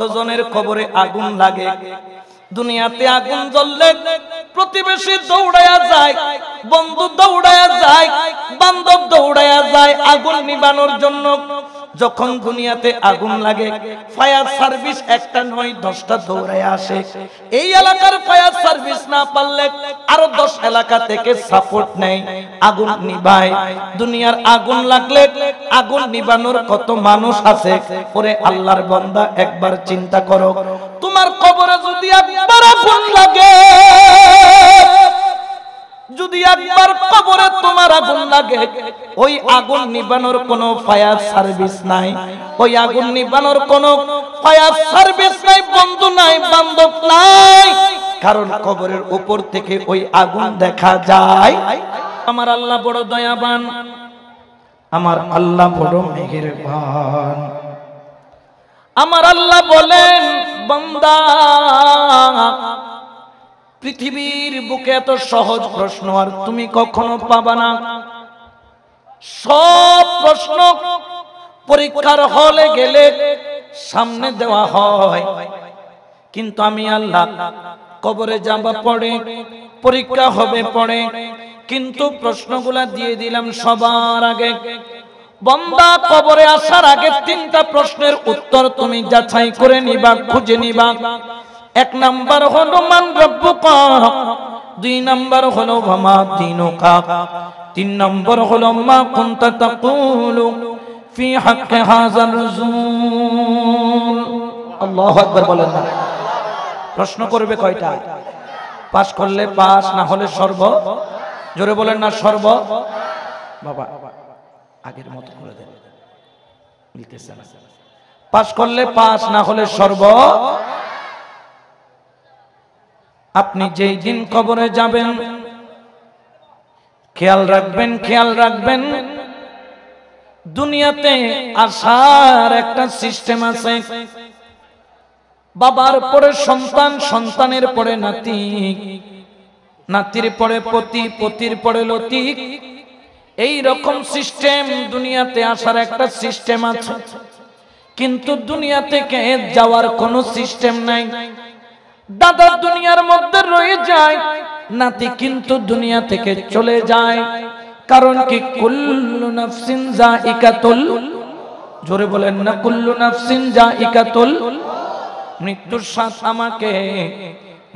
কতজনের কবরে আগুন লাগে। দুনিয়াতে আগুন জ্বললে প্রতিবেশী দৌড়ায়া যায়, বন্ধু দৌড়ায়া যায়, বান্ধব দৌড়ায়া যায় আগুন নিবানোর জন্য। যখন দুনিয়াতে আগুন লাগে ফায়ার সার্ভিস একটা নয় 10টা দৌড়ায় আসে। এই এলাকার ফায়ার সার্ভিস না পারলে আরো 10 এলাকা থেকে সাপোর্ট নেয়, আগুন নিভায়। দুনিয়ার আগুন লাগলে আগুন নিবানোর কত মানুষ আছে। ওরে আল্লাহর বান্দা, একবার চিন্তা করো, তোমার কবরে যদি একবার আগুন লাগে, যদি একবার কবরে তোমার আগুন লাগে, ওই আগুন নিবানোর কোনো ফায়ার সার্ভিস নাই, ওই আগুন নিবানোর কোনো ফায়ার সার্ভিস নাই, বন্ধু নাই, বান্ধব নাই, কারণ কবরের উপর থেকে ওই আগুন দেখা যায়। আমার আল্লাহ বড় দয়াবান, আমার আল্লাহ বড় মেহেরবান। আমার আল্লাহ বলেন, বান্দা, পৃথিবীর বুকে এত সহজ প্রশ্ন আর তুমি কখনো পাবা না। সব প্রশ্ন পরীক্ষার হলে গেলে সামনে দেওয়া হয়, কিন্তু আমি আল্লাহ কবরে যাবা পড়ে, পরীক্ষা হবে পড়ে, কিন্তু প্রশ্নগুলা দিয়ে দিলাম সবার আগে। বান্দা, কবরে আসার আগে 3টা প্রশ্নের উত্তর তুমি যাচাই করে নিবা, খুঁজে নিবা। 1 নাম্বার হলো মান রব্বুকা, 2 নাম্বার হলো ওয়ামা দীনুকা, 3 নাম্বার হলো মা কুনতা তাকুলু ফি হাক্কি হাযার রাসূল। আল্লাহু আকবার বলেন না। প্রশ্ন করবে কয়টা? পাস করলে পাস, না হলে সর্ব। জোরে বলেন না, সর্ব। বাবা আগের মতো করে দেন, মিলতেছে না। পাস করলে পাস, না হলে সর্ব। আপনি যেই দিন কবরে যাবেন খেয়াল রাখবেন, খেয়াল রাখবেন, দুনিয়াতে আসার একটা সিস্টেম আছে। বাবার পরে সন্তান, সন্তানের পরে নাতি, নাতির পরে পতি, পতির পরে লতিক। এই রকম সিস্টেম দুনিয়াতে আসার একটা সিস্টেম আছে, কিন্তু দুনিয়া থেকে যাওয়ার কোনো সিস্টেম নাই। দাদা দুনিয়ার মধ্যে রয়ে যায়, নাতি কিন্তু দুনিয়া থেকে চলে যায়। কারণ কি? কুল্লু নাফসিন যায়িকাতুল, জোরে বলেন না, কুল্লু নাফসিন যায়িকাতুল। মৃত্যুর স্বাদ আমাকে,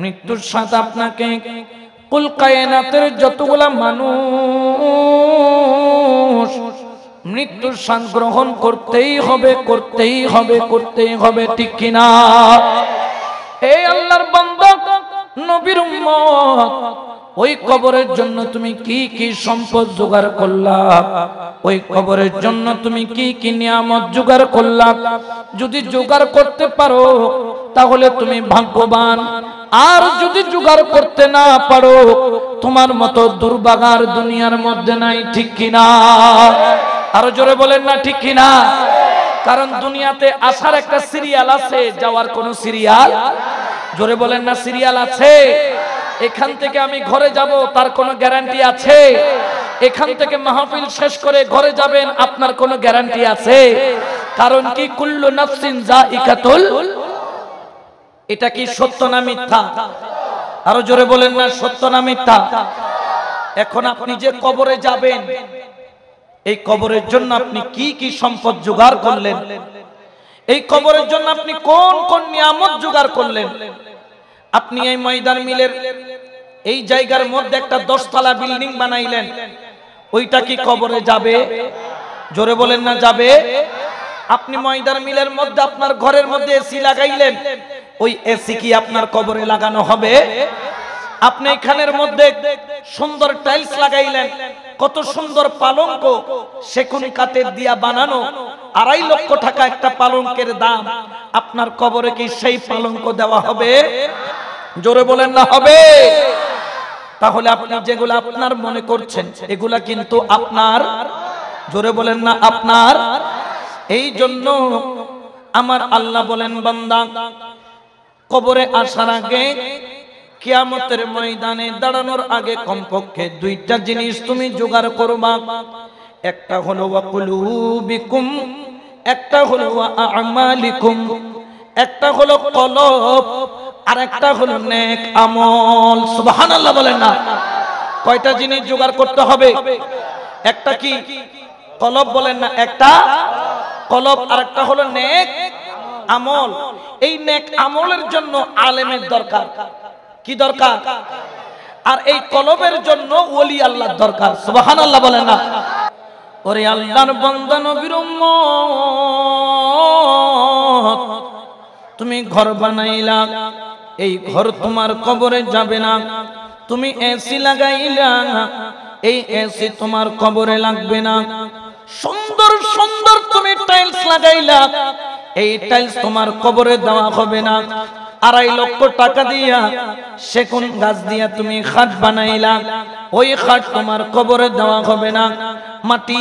মৃত্যুর স্বাদ আপনাকে। কুল কায়নাতের যতগুলা মানুষ মৃত্যুর স্বাদ গ্রহণ করতেই হবে, করতেই হবে, করতেই হবে, ঠিক কিনা? এই আল্লাহর বান্দা, নবীর উম্মত, ওই কবরের জন্য তুমি কি কি সম্পদ জোগাড় করলা? ওই কবরের জন্য তুমি কি কি নিয়ামত জোগাড় করলা? যদি জোগাড় করতে পারো তাহলে তুমি ভাগ্যবান, আর যদি জোগাড় করতে না পারো তোমার মতো দুর্ভাগার দুনিয়ার মধ্যে নাই, ঠিক কিনা? আরো জোরে বলেন না, ঠিক কিনা? কারণ দুনিয়াতে আসার একটা সিরিয়াল আছে, যাওয়ার কোনো সিরিয়াল, জোরে বলেন না, সিরিয়াল আছে। এখান থেকে আমি ঘরে যাব তার কোনো গ্যারান্টি আছে? এখান থেকে মাহফিল শেষ করে ঘরে যাবেন, আপনার কোনো গ্যারান্টি আছে? কারণ কি? কুল্লু নাফসিন যায়িকাতুল। এটা কি সত্য না মিথ্যা? আরো জোরে বলেন না, সত্য না মিথ্যা? এখন আপনি যে কবরে যাবেন, এই কবরের জন্য আপনি কি কি সম্পদ জোগাড় করলেন? এই কবরের জন্য আপনি কোন কোন নিয়ামত জোগাড় করলেন? আপনি এই ময়দান মিলের এই জায়গার মধ্যে একটা 10 তলা বিল্ডিং বানাইলেন, ওইটা কি কবরে যাবে? জোরে বলেন না, যাবে? আপনি ময়দান মিলের মধ্যে আপনার ঘরের মধ্যে এসি লাগাইলেন, ওই এসি কি আপনার কবরে লাগানো হবে? আপনি এখানের মধ্যে সুন্দর টাইলস লাগাইলেন, কত সুন্দর পালঙ্ক, সেগুন কাঠের দিয়া বানানো, 2.5 লক্ষ টাকা একটা পালঙ্কের দাম। আপনার কবরে কি সেই পালঙ্ক দেওয়া হবে? জোরে বলেন না, হবে? তাহলে আপনি যেগুলো আপনার মনে করছেন এগুলা কিন্তু আপনার, জোরে বলেন না, আপনার। এই জন্য আমার আল্লাহ বলেন, বান্দা, কবরে আসার আগে, কিয়ামতের ময়দানে দাঁড়ানোর আগে কমপক্ষে 2টা জিনিস তুমি জোগাড় করবা। একটা হলো ওয়া কুলুবিকুম, একটা হলো ওয়া আমালিকুম। একটা হলো কলব আর একটা হলো নেক আমল। সুবহানাল্লাহ বলেন না। কয়টা জিনিস জোগাড় করতে হবে? একটা কি কলব বলেন না, একটা কলব আর একটা হলো নেক আমল। এই নেক আমলের জন্য আলেমের দরকার। কি দরকার? আর এই কলবের জন্য ওলি আল্লাহর দরকার। সুবহানাল্লাহ বলেন না। ওরে আল্লাহর বান্দা নবীর উম্মত, তুমি ঘর বানাইলা, এই ঘর তোমার কবরে যাবে না। তুমি এসি লাগাইলা, এই এসি তোমার কবরে লাগবে না। সুন্দর সুন্দর তুমি টাইলস লাগাইলা, এই টাইলস তোমার কবরে দেওয়া হবে না। 2.5 লক্ষ টাকা দিয়া সেগুন গাছ দিয়া তুমি খাট বানাইলা, ওই খাট তোমার কবরে দেওয়া হবে না। মাটি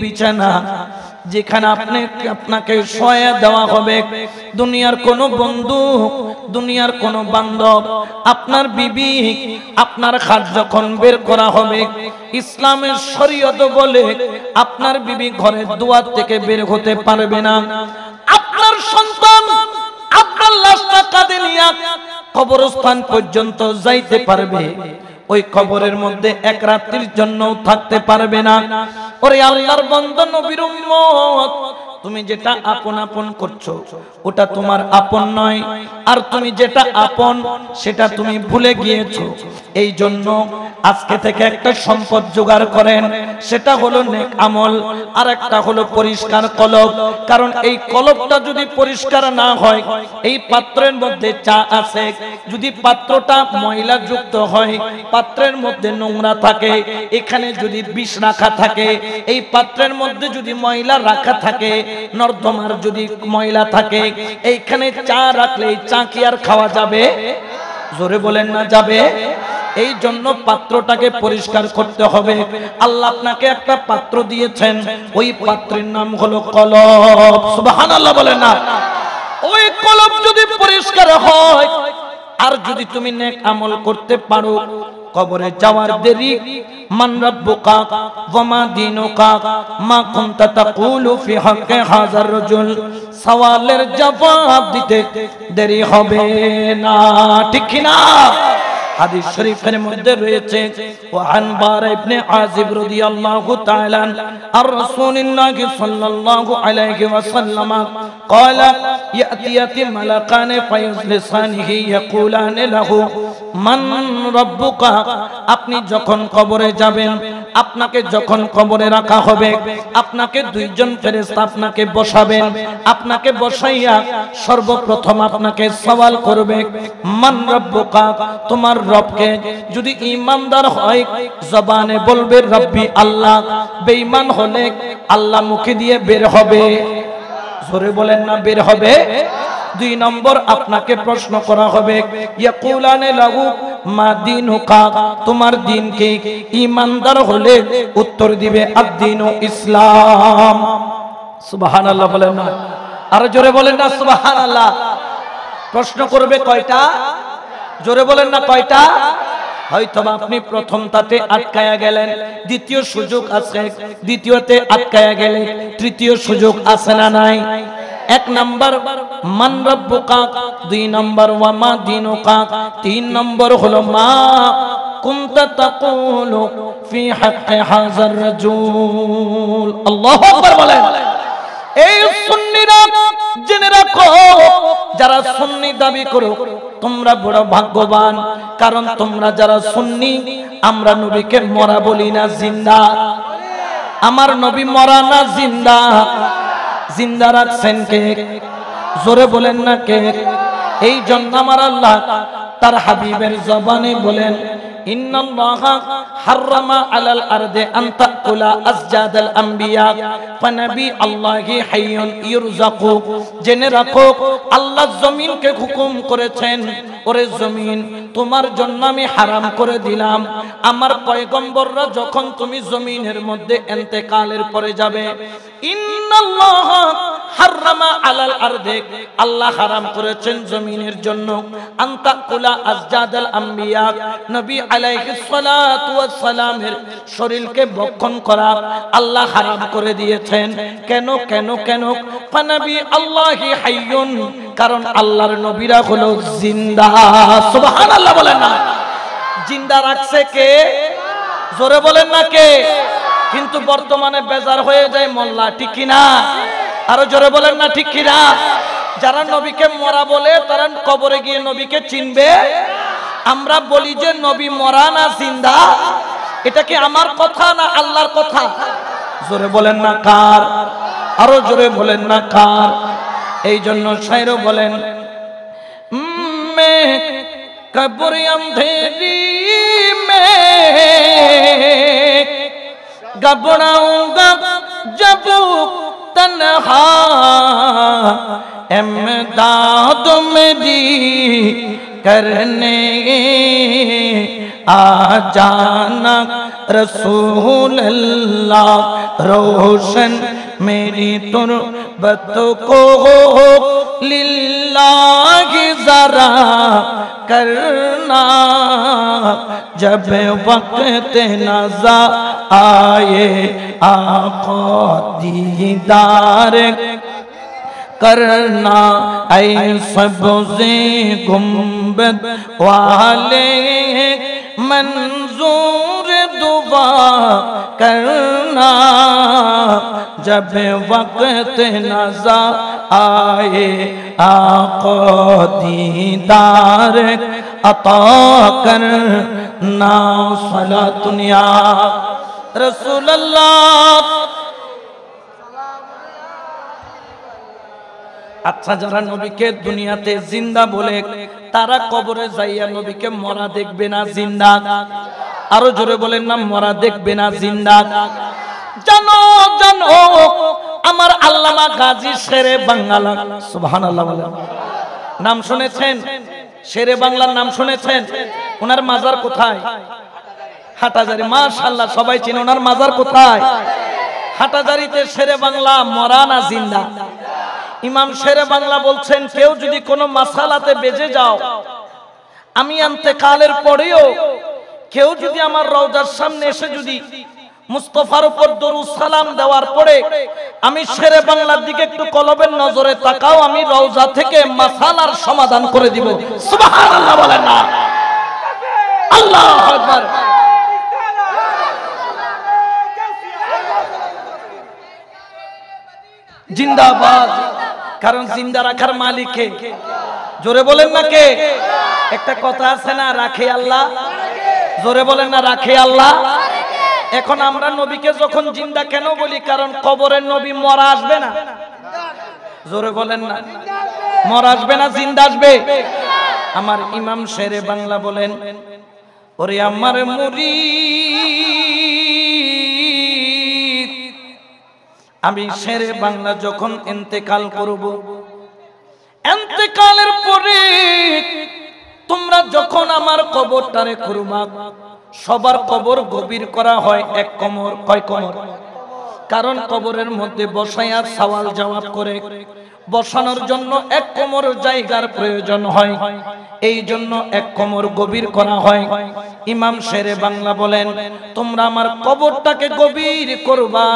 বিছানা যেখানে আপনাকে শোয়া দেওয়া হবে, দুনিয়ার কোনো বন্ধু, দুনিয়ার কোনো বান্ধব, আপনার বিবি, আপনার খাট যখন বের করা হবে, ইসলামের শরীয়ত বলে আপনার বিবি ঘরের দুয়ার থেকে বের হতে পারবে না। আপনার সন্তান আপনার লাশটা কাঁধে নিয়ে কবরস্থান পর্যন্ত যাইতে পারবে, ওই কবরের মধ্যে এক রাত্রির জন্য থাকতে পারবে না। ওরে আল্লাহর বান্দা নবীর উম্মত, তুমি যেটা আপন আপন করছো ওটা তোমার আপন নয়, আর তুমি যেটা আপন সেটা তুমি ভুলে গিয়েছো। এই জন্য আজকে থেকে একটা সম্পদ জোগাড় করেন, সেটা হলো নেক আমল, আর একটা হলো পরিষ্কার কলব। কারণ এই কলবটা যদি পরিষ্কার না হয়, এই পাত্রের মধ্যে চা আছে, যদি পাত্রটা ময়লা যুক্ত হয়, পাত্রের মধ্যে নোংরা থাকে, এখানে যদি বিষ রাখা থাকে, এই পাত্রের মধ্যে যদি ময়লা রাখা থাকে, নর্দমার যদি ময়লা থাকে, এইখানে চা রাখলে এই চা কি আর খাওয়া যাবে? জোরে বলেন না যাবে। এই জন্য পাত্রটাকে পরিষ্কার করতে হবে। আল্লাহ আপনাকে একটা পাত্র দিয়েছেন, ওই পাত্রের নাম হলো কলব। সুবহানাল্লাহ বলেন না। ওই কলব যদি পরিষ্কার হয়, আর যদি তুমি নেক আমল করতে পারো, কবরে যাওয়ার দেরি, মান রাব্বুকা ওয়া মা দীনুকা মা কুনতা তাকুলু ফি হাক্কি হাযার রাজুল, সওয়ালের জবাব দিতে দেরি হবে না। ঠিক কি না? হাদিস শরীফের মধ্যে রয়েছে, ওয়ান বার ইবনে আজিব রাদিয়াল্লাহু তাআলা আর রাসূলুল্লাহ সাল্লাল্লাহু আলাইহি ওয়াসাল্লাম قال ياتي ملكان فيجلسانه يقولان له من ربك। আপনি যখন কবরে যাবেন, আপনাকে যখন কবরে রাখা হবে, আপনাকে দুইজন ফেরেশতা আপনাকে বসাবেন, আপনাকে বসাইয়া সর্বপ্রথম আপনাকে সওয়াল করবে, মান রব্বুকা, তোমার রবকে। যদি ঈমানদার হয় জবানে বলবে রব্বি আল্লাহ, বেঈমান হলে আল্লাহ মুখে দিয়ে বের হবে। জোরে বলেন না, বের হবে। 2 নম্বর আপনাকে প্রশ্ন করা হবে, ইয়াকুলানে লাহু মা দীনুকা, তোমার দিন কি? ঈমানদার হলে উত্তর দিবে আদ-দীনু ইসলাম। সুবহানাল্লাহ বলেন না, আর জোরে বলেন না সুবহানাল্লাহ। প্রশ্ন করবে কয়টা? জোরে বলেন না কয়টা? হয়তো আপনি প্রথমটাতে আটকায়া গেলেন, দ্বিতীয় সুযোগ আছে, দ্বিতীয়তে আটকায়া গেলে তৃতীয় সুযোগ আছে না নাই? 1 নম্বর মান রব্বুকা, 2 নম্বর ওয়া মা দীনুকা, 3 নম্বর হলো মা কুনতা তাকুলু ফি হাক্কি হাযার রাজুল। আল্লাহু আকবার বলেন। এই সুন্নিরা জেনে রাখো, যারা সুন্নি দাবি করো তোমরা বড় ভাগ্যবান। কারণ তোমরা যারা সুন্নি, আমরা নবীকে মরা বলি না, জিন্দা। আমার নবী মরা না, জিন্দা। জিন্দা রাখছেন কে? জোরে বলেন না কে? এই জন্য আমার আল্লাহ তার হাবিবের জবানে বলেন, ইন্নাল্লাহা হারামা আলাল আরদি আন তাকুলা আসজাদাল আম্বিয়া ফানাবি আল্লাহি হাইয়ুন ইরযাকু। জেনে রাখো, আল্লাহ জমিনকে হুকুম করেছেন, ওরে জমিন তোমার জন্য আমি হারাম করে দিলাম। আমার পয়গম্বররা যখন তুমি জমিনের মধ্যে ইন্তেকালের পরে যাবে, ইন্নাল্লাহ হারামা আলাল আরদে, আল্লাহ হারাম করেছেন জমিনের জন্য আনতাকুলা আজজাদাল আম্বিয়া, নবী আলাইহিস সালাতু ওয়াস সালামের শরীরকে ভক্ষণ করা আল্লাহ হারাম করে দিয়েছেন। কেন কেন কেন? ফানাবি আল্লাহি হাইয়ুন, কারণ আল্লাহর নবীরা হলো জিন্দা। সুবহানাল্লাহ বলেন না। জিন্দা রাখছে কে? জোরে বলেন না কে? কিন্তু বর্তমানে বেজার হয়ে যায় মোল্লা, ঠিক কি না? আরো জোরে বলেন না, ঠিক কি না? যারা নবীকে মরা বলে তারা কবরে গিয়ে নবীকে চিনবে। আমরা বলি যে নবী মরা না জিন্দা। এটা কি আমার কথা না আল্লাহর কথা? জোরে বলেন না কার? আরো জোরে বলেন না কার? এই জন্য শায়রও বলেন, মে কবর अंधेरी में घबराऊंगा जब तन्हा, इमदाद मेरी करने आ जाना रसूल अल्लाह, रोशन मेरी तुरबत को लिल्लाहि ज़रा करना, जब वक्त नज़र आए आका दीदार करना, ऐ सब्ज़े गुंबद वाले मंजूर दुआ करना, जब वक्त नज़र आए आका दीदार अता करना, सलातुन या रसूल अल्लाह। আচ্ছা, যারা নবীকে দুনিয়াতে জিন্দা বলে তারা কবরে যাইয়া নবীকে মরা দেখবে না জিন্দা? আরো জোরে বলেন না, মরা দেখবে না জিন্দা? জানো জানো আমার আল্লামা গাজী শেরে বাংলা, সুবহানাল্লাহ বলেন, নাম শুনেছেন? শেরে বাংলার নাম শুনেছেন? ওনার মাজার কোথায়? হাটাজারি। মাশাআল্লাহ, সবাই চিনে। ওনার মাজার কোথায়? হাটাজারিতে। শেরে বাংলা মরা না জিন্দা? ইমাম শেরে বাংলা বলছেন, কেউ যদি কোনো মাসালাতে বেজে যাও, আমি ইন্তেকালের পরেও কেউ যদি আমার রওজার সামনে এসে যদি মুস্তাফার উপর দরুদ সালাম দেওয়ার পরে আমি শেরে বাংলার দিকে একটু কলবের নজরে তাকাও, আমি রওজা থেকে মাসালার সমাধান করে দিব। সুবহানাল্লাহ বলেন না? আল্লাহু আকবার। জিন্দাবাদ। কারণ জিন্দা রাখার মালিক কে? জোরে বলেন না কে? একটা কথা আছে না, রাখে আল্লাহ। জোরে বলেন না, রাখে আল্লাহ। এখন আমরা নবীকে যখন জিন্দা কেন বলি? কারণ কবরের নবী মরা আসবে না। জোরে বলেন না, মরা আসবে না, জিন্দা আসবে। আমার ইমাম শেরে বাংলা বলেন, ওরে আমার মুরিদ, আমি শেরে বাংলা যখন ইন্তেকাল করব, ইন্তেকালের পরে তোমরা যখন আমার কবরটারে করবা, সবার কবর গভীর করা হয় এক কোমর। কয় কোমর? কারণ কবরের মধ্যে বসাইয়া সওয়াল জবাব করে বসানোর জন্য এক কোমর জায়গার প্রয়োজন হয়, এই জন্য এক কোমর গভীর করা হয়। ইমাম শেরে বাংলা বলেন, তোমরা আমার কবরটাকে গভীর করবা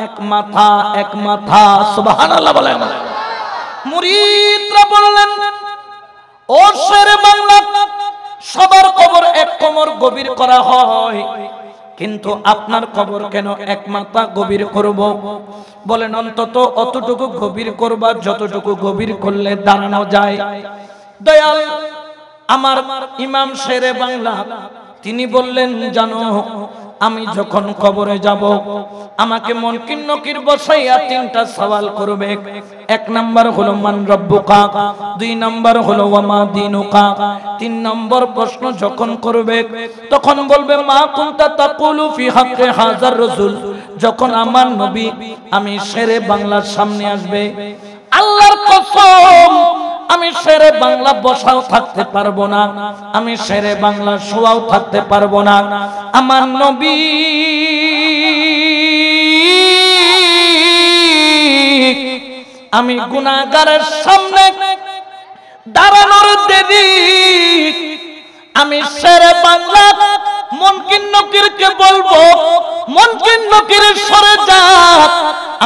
এক মাথা, এক মাথা। সুবহানাল্লাহ বলেন। মুরিদরা বললেন, ও শেরে বাংলা, সবার কবর এক কোমর গভীর করা হয়, কিন্তু আপনার কবর কেন এক মাথা গভীর করব? বলেন, অন্তত অতটুকু গভীর করবা যতটুকু গভীর করলে দাঁড়ানো যায়। দয়াল আমার ইমাম শেরে বাংলা তিনি বললেন, জানো আমি যখন কবরে যাব, আমাকে মুনকির নকির বসাইয়া তিনটা সওয়াল করবে। এক নাম্বার হলো মান রব্বুকা, দুই নাম্বার হলো ওয়া মা দীনুকা, তিন নম্বর প্রশ্ন যখন করবে তখন বলবে মা কুনতা তাকুলু ফি হাক্কি হাযার রাসূল। যখন আমার নবী আমি শেরে বাংলার সামনে আসবে, আল্লাহর কসম আমি শেরে বাংলা বসাও থাকতে পারবো না, আমি শেরে বাংলা শোয়াও থাকতে পারবো না। আমার নবী আমি গুনাহগারের সামনে দাঁড়ানোর দেরি আমি শেরে বাংলা মুনকির নকিরকে বলবো, মুনকির নকির সরে যা,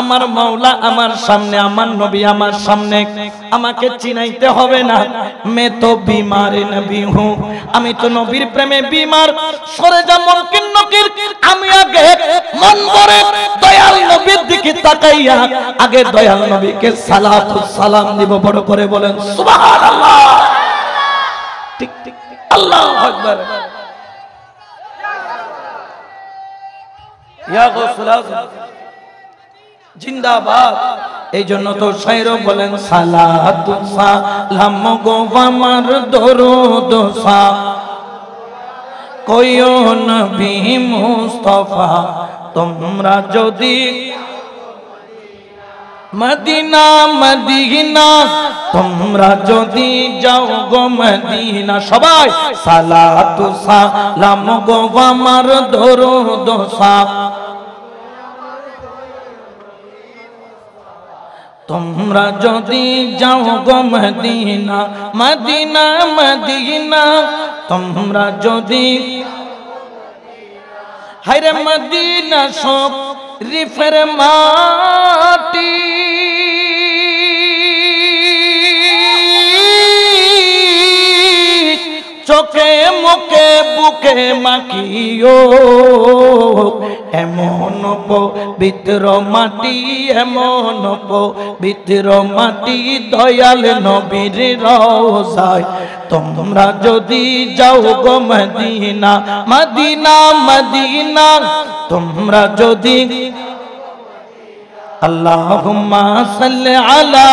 আমার মাওলা আমার সামনে, আমার নবী আমার সামনে, আমাকে চিনাইতে হবে না। মে তো বিমার নবী হু, আমি তো নবীর প্রেমে বিমার, সরে যা মুনকির নকির। আমি আগে মন ভরে দয়াল নবীর দিকে তাকাইয়া আগে দয়াল নবীকে সালাতু সালাম দিব। বড় করে বলেন সুবহানাল্লাহ। ঠিক ঠিক আল্লাহু আকবার। ইয়া গৌসুল আযম জিন্দাবাদ। এই জন্য তো শায়র বলেন সালাতু সালাম গো আমার দরুদ সা কইও নবী মুস্তাফা, তোমরা যদি মদিনা মদিনা, তোমরা যদি যাও গো মদিনা, সবাই সালাতু সালাম গো আমার দরুদ সা, তোমরা যদি যাও গো মদিনা মদিনা মদিনা, তোমরা যদি হায়রে মদিনা শরীফের মাটি চোখে মুখে বুকে মাখিও, এমন পবিত্র মাটি, এমন পবিত্র মাটি দয়াল নবীর রওজায়, তোমরা যদি যাও গো মদিনা মদিনা মদিনা, তোমরা যদি আল্লাহুম্মা সাল্লি আলা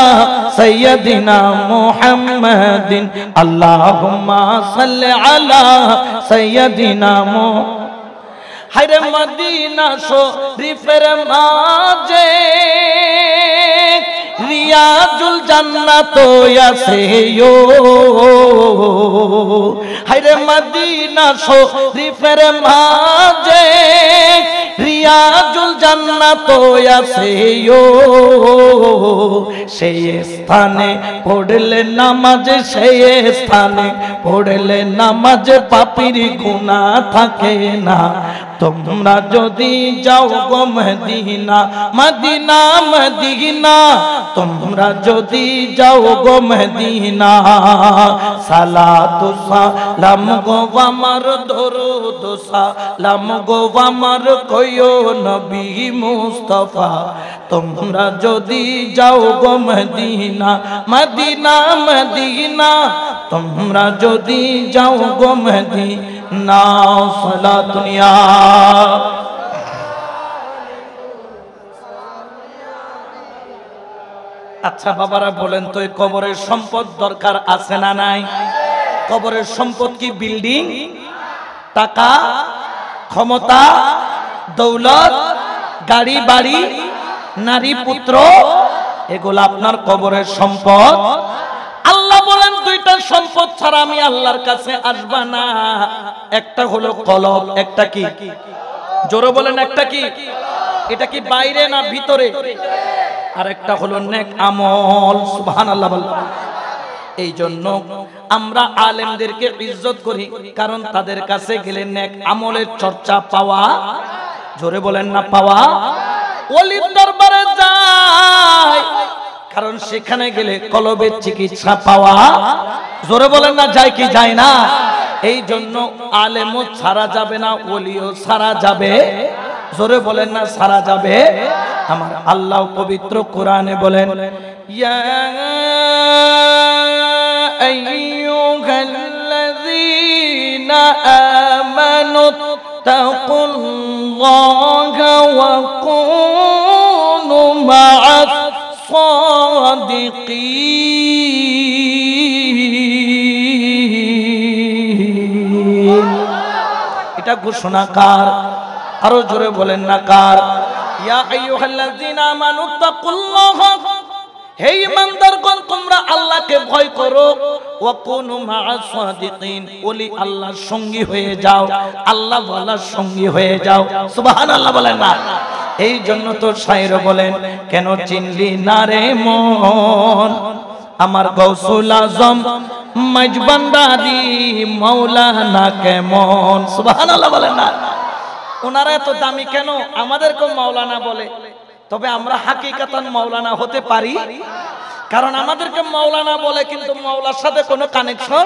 সাইয়্যিদিনা মুহাম্মাদিন, আল্লাহুম্মা সাল্লি আলা সাইয়্যিদিনা হায়রে মদিনা শরীফের মাঝে রিয়াজুল জান্নাত আছে ও, হায়রে মদিনা শরীফের মাঝে রিয়াজুল জান্নাত আছে ও, সেই স্থানে পড়লে নামাজ, সেই স্থানে পড়লে নামাজ পাপীর গুনাহ থাকে না। তোমরা যদি যাও গো মদিনা মদিনা মদিনা, তোমরা যদি যাও গো মদিনা, সালাতু সালাম গো আমার দরুদ সালাম গো আমার কইও নবী মুস্তাফা, তোমরা যদি যাও গো মদিনা মদিনা মদিনা, তোমরা যদি যাও গো মদিনা। সালাতুন ইয়া আচ্ছা বাবারা বলেন তো, এই কবরের সম্পদ দরকার আছে না নাই? কবরের সম্পদ কি বিল্ডিং, টাকা, ক্ষমতা, দৌলত, গাড়ি বাড়ি, নারী পুত্র, এগুলো আপনার কবরের সম্পদ? আল্লাহ বলেন দুইটা সম্পদ ছাড়া আমি আল্লাহর কাছে আসবা না। একটা হলো কলব, একটা কি? জোরে বলেন একটা কি? এটা কি বাইরে না ভিতরে? আর একটা হলো নেক আমল। সুবহানাল্লাহ বলেন। এই জন্য আমরা আলেমদেরকে ইজ্জত করি, কারণ তাদের কাছে গেলে নেক আমলের চর্চা পাওয়া, জোরে বলেন না পাওয়া, ওলির দরবারে যায়, কারণ সেখানে গেলে কলবের চিকিৎসা পাওয়া, জোরে বলেন না যায় কি যায় না? এই জন্য আলেমও ছাড়া যাবে না, ওলিও ছাড়া যাবে, জোরে বলেন না ছাড়া যাবে। আমার আল্লাহ পবিত্র কোরআনে বলেন, ইয়া আইয়ুহাল্লাযীনা আমানু তাকুল্লাহা ওয়া কুনু মা'আস সাদিকিন। এটা ঘোষণা কার? আরো জোরে বলেন না কার? ইয়া আইয়ুহাল্লাযীনা আমানু তাকুল্লাহা, হে ঈমানদারগণ তোমরা আল্লাহকে ভয় করো, ওয়া কুনু মা'আস সাদিকিন, ওলি আল্লাহর সঙ্গী হয়ে যাও, আল্লাহ ওয়ালার সঙ্গী হয়ে যাও। সুবহানাল্লাহ বলেন না? এই জন্য তো শায়ের বলেন, কেন চিনলি না রে মন আমার গৌসুল আজম মজবান্ডারি মাওলানা কেমন। সুবহানাল্লাহ বলেন না। ওনারা এত দামি কেন, আমাদেরকে মাওলানা বলে, তবে আমরা হাকিকাতান মাওলানা হতে পারি? কারণ আমাদেরকে মাওলানা বলে কিন্তু মাওলার সাথে কোনো কানেকশন।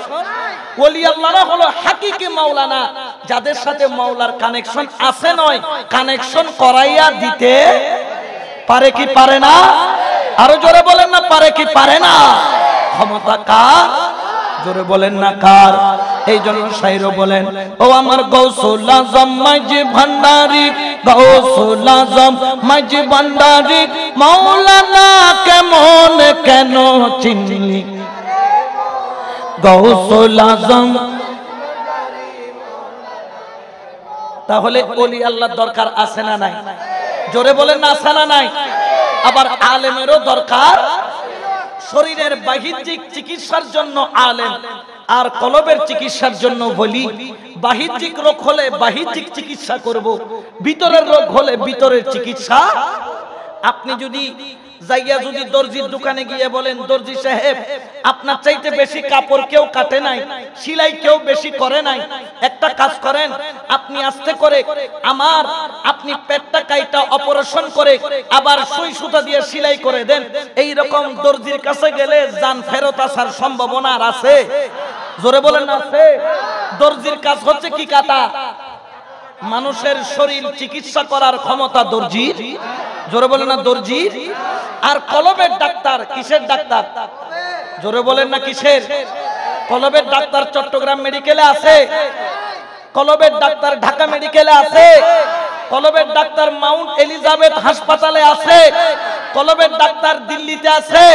ওলি আল্লাহরা হলো হাকিকি মাওলানা, যাদের সাথে মাওলার কানেকশন আছে, নয় কানেকশন করাইয়া দিতে পারে কি পারে না? আরো জোরে বলেন না, পারে কি পারে না? ক্ষমতা কার? জোরে বলেন না কার? এই জন্য শায়ের বলেন, ও আমার গৌসুল আজম মাঝি ভান্ডারি, গৌসুল আজম মাঝি ভান্ডারি মাওলানা কেমন কেন চিনলি গৌসুল আজম। তাহলে ওলি আল্লাহর দরকার আছে না নাই? জোরে বলেন না, আছে না নাই? আবার আলেমেরও দরকার। শরীরের বাহ্যিক চিকিৎসার জন্য আলেম, আর কলবের চিকিৎসার জন্য বলি। বাহ্যিক রোগ হলে বাহ্যিক চিকিৎসা করব, ভিতরের রোগ হলে ভিতরের চিকিৎসা। আপনি যদি যাইয়া যদি দর্জির দোকানে গিয়ে বলেন, দর্জি সাহেব আপনার চাইতে বেশি কাপড় কেউ কাটে নাই, সেলাই কেউ বেশি করে নাই, একটা কাজ করেন আপনি আস্তে করে আমার আপনি পেটটা কাইটা অপারেশন করে আবার সুই সুতা দিয়ে সেলাই করে দেন। এই রকম দর্জির কাছে গেলে জান ফেরত আসার সম্ভাবনা আছে? জোরে বলেন না, আছে? দর্জির কাজ হচ্ছে কি কাটা? মানুষের শরীর চিকিৎসা করার ক্ষমতা দর্জির। জোরে বলেন না, দর্জির। আর কলবের ডাক্তার কিসের ডাক্তার? জোরে বলেন না, কিসের? কলবের ডাক্তার চট্টগ্রাম মেডিকেলে আছে, কলবের ডাক্তার ঢাকা মেডিকেলে আছে, কলবের ডাক্তার মাউন্ট এলিজাবেথ হাসপাতালে আছে, কলবের ডাক্তার দিল্লিতে আছে,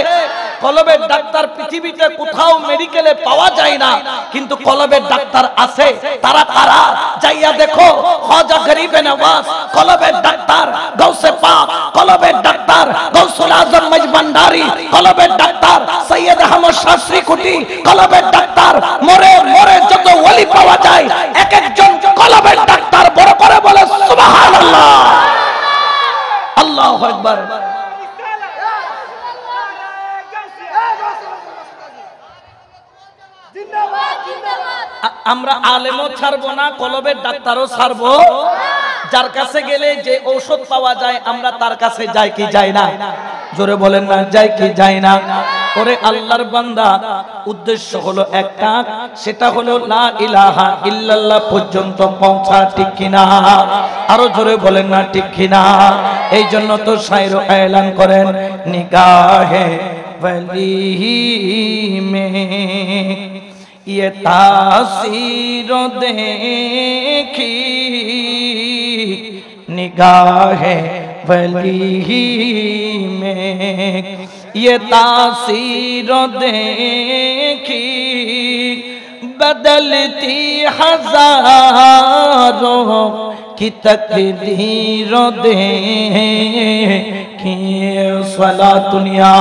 কলবের ডাক্তার পৃথিবীতে কোথাও মেডিকেলে পাওয়া যায় না, কিন্তু কলবের ডাক্তার আছে। তারা কারা? যাইয়া দেখো, খাজা গরিবে নওয়াজ কলবের ডাক্তার, গৌসে পাক কলবের ডাক্তার, গৌসুল আজম মজবান্ডারি কলবের ডাক্তার, সৈয়দ আহমদ শাস্ত্রী কুটি কলবের ডাক্তার। মরে মরে যত ওলি পাওয়া যায় এক একজন কলবের ডাক্তার। বড় করে বলে সুবহানাল্লাহ, আল্লাহু আকবার। আমরা আলেমও ছাড়বো না, কলবের ডাক্তারও ছাড়বো। যার কাছে গেলে যে ঔষধ পাওয়া যায় আমরা তার কাছে যাই কি যাই না? জোরে বলেন না, যাই কি যাই না? ওরে আল্লাহর বান্দা, উদ্দেশ্য হলো একটা, সেটা হলো লা ইলাহা ইল্লাল্লাহ পর্যন্ত পৌঁছা, ঠিক কিনা? আরো জোরে বলেন না, ঠিক কিনা? এই জন্য তো শায়ের এলান করেন, নিগাহে ওয়ালি মে ये तासीर देखी निगाहे वली में, ये तासीर देखी बदलती हजारों की तकदीर देखी। सलातुनिया